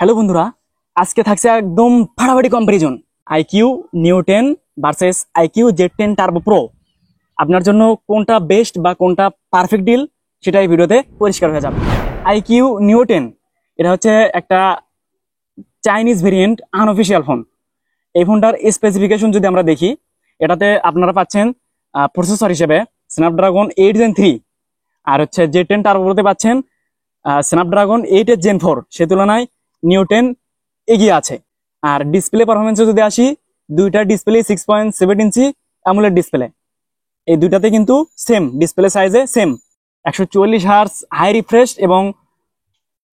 Hello বন্ধুরা, আজকে থাকছে একদম ফাটাফাটি comparison iQOO Neo 10 versus iQOO Z10 turbo pro. আপনার জন্য কোনটা বেস্ট বা কোনটা পারফেক্ট ডিল সেটা এই ভিডিওতে পরিষ্কার হয়ে যাবে। আইকিউ নিউ 10 এটা হচ্ছে একটা চাইনিজ ভেরিয়েন্ট আনঅফিসিয়াল ফোন। এই ফোনটার স্পেসিফিকেশন যদি আমরা দেখি, এটাতে আপনারা পাচ্ছেন প্রসেসর হিসেবে স্ন্যাপড্রাগন 8 Gen 3, আর হচ্ছে Z10 টার্বো প্রোতে পাচ্ছেন স্ন্যাপড্রাগন 8 Gen 4। সে তুলনায় নিউ 10 এগিয়ে আছে। আর ডিসপ্লে পারফরমেন্সে যদি আসি, দুইটা ডিসপ্লে 6.7 ইঞ্চি অ্যামোলেড ডিসপ্লে। এই দুইটাতে কিন্তু সেম ডিসপ্লে সাইজে সেম 144 হার্টজ হাই রিফ্রেশ এবং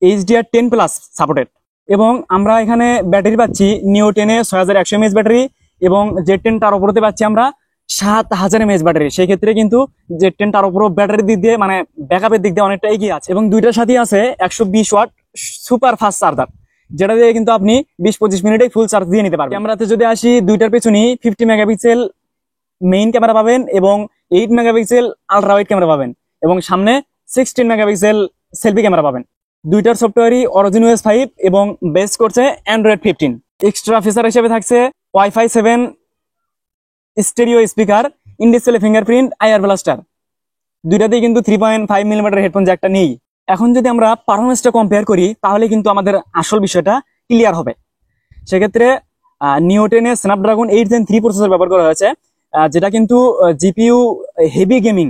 HDR10+ সাপোর্টেড। এবং আমরা এখানে ব্যাটারি পাচ্ছি নিউ 10-এ 6100 mAh ব্যাটারি এবং Z10 টার্বো প্রোতে পাচ্ছি আমরা 7000 mAh ব্যাটারি। সেই ক্ষেত্রে কিন্তু Z10 টার্বো প্রো ব্যাটারির দিক দিয়ে মানে ব্যাকআপের দিক দিয়ে অনেকটা এগিয়ে আছে। এবং দুইটার সাথেই আছে 120 ওয়াট সুপার ফাস্ট চার্জার, যেটা দিয়ে কিন্তু আপনি 20-25 মিনিটে ফুল চার্জ দিয়ে নিতে পারবেন। ক্যামেরাতে যদি আসি, দুইটার পেছনেই 50 মেগাপিক্সেল মেইন ক্যামেরা পাবেন এবং 8 মেগাপিক্সেল আলট্রা ওয়াইড ক্যামেরা পাবেন এবং সামনে 16 মেগাপিক্সেল সেলফি ক্যামেরা পাবেন। দুইটার সফটওয়্যারই অরিজিন OS 5 এবং বেস করছে Android 15। এক্সট্রা ফিচার হিসেবে থাকছে Wi-Fi 7 stereo speaker, in display fingerprint, IR blaster. দুইটাতেই কিন্তু 3.5 মিলিমিটার হেডফোন জ্যাকটা নেই। এখন যদি আমরা পারফরমেন্সটা কম্পেয়ার করি, তাহলে কিন্তু আমাদের আসল বিষয়টা ক্লিয়ার হবে। সেক্ষেত্রে নিউ 10-এ স্ন্যাপড্রাগন 8 Gen 3 প্রসেসর ব্যবহার করা হয়েছে, যেটা কিন্তু GPU heavy gaming,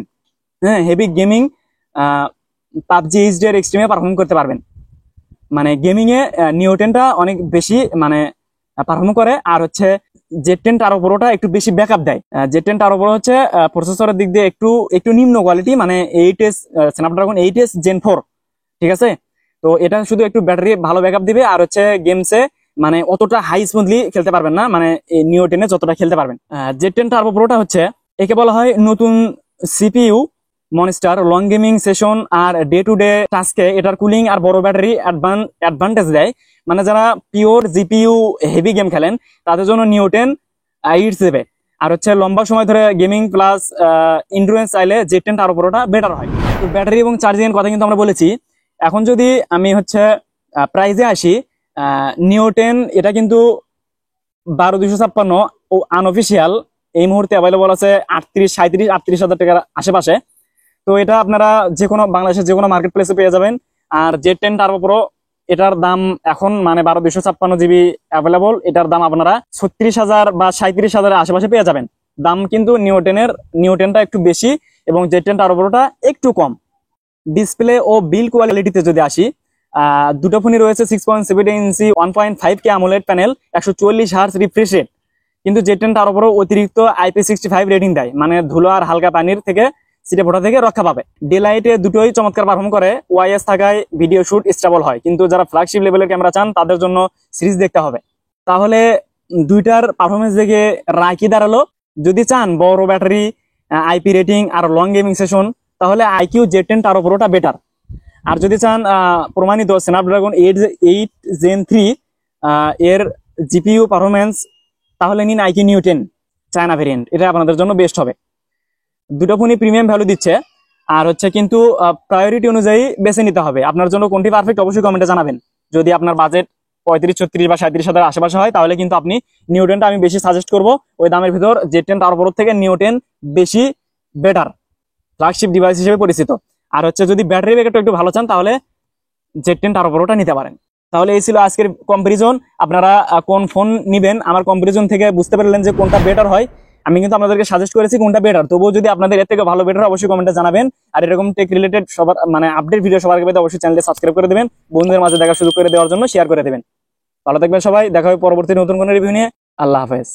heavy gaming PUBG HDR এক্সট্রিমে পারফর্ম করতে পারবেন। মানে গেমিং এ নিউ 10টা অনেক বেশি মানে পারফর্ম করে। আর হচ্ছে Z10 টার্বো প্রোটা একটু বেশি ব্যাকআপ দেয়। Z10 টার্বো প্রো হচ্ছে প্রসেসরের দিক দিয়ে একটু নিম্ন কোয়ালিটি, মানে স্ন্যাপড্রাগন 8 Gen 4, ঠিক আছে। তো এটা শুধু একটু ব্যাটারি ভালো ব্যাকআপ দিবে, আর হচ্ছে গেমসে মানে অতটা হাই স্মুথলি খেলতে পারবেন না, মানে নিউ 10-এ যতটা খেলতে পারবেন। Z10 টার্বো প্রোটা হচ্ছে একে বলা হয় নতুন CPU monster. Long gaming session আর ডে টু ডে টাস্কে এটার কুলিং আর বড় ব্যাটারি অ্যাডভান্টেজ দেয়। মানে যারা পিওর জিপিইউ হেভি গেম খেলেন তাদের জন্য নিউ 10 ইটস দেবে। আর হচ্ছে লম্বা সময় ধরে গেমিং প্লাস ইন্ডুরেন্স চাইলে Z10 টার্বো প্রোটা বেটার হয়। তো ব্যাটারি এবং চার্জিং এর কথা কিন্তু আমরা বলেছি। এখন যদি আমি হচ্ছে প্রাইজে আসি, নিউ 10 এটা কিন্তু 12256 ও আনঅফিসিয়াল এই মুহূর্তে অ্যাভেলেবল আছে 38, 37, 38 হাজার টাকার আশেপাশে। তো এটা আপনারা যে কোনো বাংলাদেশের যে কোনো মার্কেট প্লেসে পেয়ে যাবেন। আর Z10 টার্বো প্রো এটার দাম এখন মানে 12256 জিবি অ্যাভেলেবল, এটার দাম আপনারা 36,000 বা 37,000 আশেপাশে পেয়ে যাবেন। দাম কিন্তু নিউ 10টা একটু বেশি এবং Z10 টার্বো প্রোটা একটু কম। ডিসপ্লে ও বিল্ড কোয়ালিটিতে যদি আসি, দুটো ফোনই রয়েছে 6.7 ইঞ্চি 1.5K AMOLED panel, 144 hertz refresh rate. কিন্তু Z10 টার্বো প্রো অতিরিক্ত IP65 রেটিং দেয়, মানে ধুলো আর হালকা পানির থেকে সিটে ফোটা থেকে রক্ষা পাবে। ডে লাইটে দুটোই চমৎকার পারফর্ম করে, ওয়াইএস থাকায় ভিডিও শুট স্টেবল হয়। কিন্তু যারা ফ্ল্যাগশিপ লেভেলের ক্যামেরা চান তাদের জন্য সিরিজ দেখতে হবে। তাহলে দুইটার পারফরমেন্স দেখে রায় কি দাঁড়ালো? যদি চান বড় ব্যাটারি, IP রেটিং আর লং গেমিং সেশন, তাহলে আইকিউ Z10 টার্বো প্রোটা বেটার। আর যদি চান প্রমাণিত স্ন্যাপড্রাগন 8 Gen 3 এর জিপিইউ পারফরমেন্স, তাহলে নিন আইকিউ নিউ 10 চায়না ভেরিয়েন্ট, এটা আপনাদের জন্য বেস্ট হবে। দুটো ফোনই প্রিমিয়াম ভ্যালু দিচ্ছে, আর হচ্ছে কিন্তু প্রায়োরিটি অনুযায়ী বেছে নিতে হবে। আপনার জন্য কোনটি পারফেক্ট অবশ্যই কমেন্টে জানাবেন। যদি আপনার বাজেট 35, 36 বা 37 হাজার আশেপাশে হয়, তাহলে কিন্তু আপনি নিউ 10টা আমি বেশি সাজেস্ট করবো। ওই দামের ভিতর Z10 টার্বো প্রো থেকে নিউ 10 বেশি বেটার, ফ্ল্যাগশিপ ডিভাইস হিসেবে পরিচিত। আর হচ্ছে যদি ব্যাটারি ব্যাকআপটা একটু ভালো চান, তাহলে Z10 টার্বো প্রোটা নিতে পারেন। তাহলে এই ছিল আজকের কম্পারিজন। আপনারা কোন ফোন নিবেন, আমার কম্পারিজন থেকে বুঝতে পারলেন যে কোনটা বেটার হয়। আমি কিন্তু আপনাদেরকে সাজেস্ট করেছি কোনটা বেটার। তবুও যদি আপনাদের এর থেকে ভালো বেটার, অবশ্যই কমেন্টে জানাবেন। আর এরকম টেক রিলেটেড সবার মানে আপডেট ভিডিও সবার আগে পেতে অবশ্যই চ্যানেলটি সাবস্ক্রাইব করে দেবেন, বন্ধুদের মাঝে দেখার সুযোগ করে দেওয়ার জন্য শেয়ার করে দেবেন। ভালো থাকবেন সবাই, দেখা হবে পরবর্তী নতুন কোনো রিভিউ নিয়ে। আল্লাহ হাফেজ।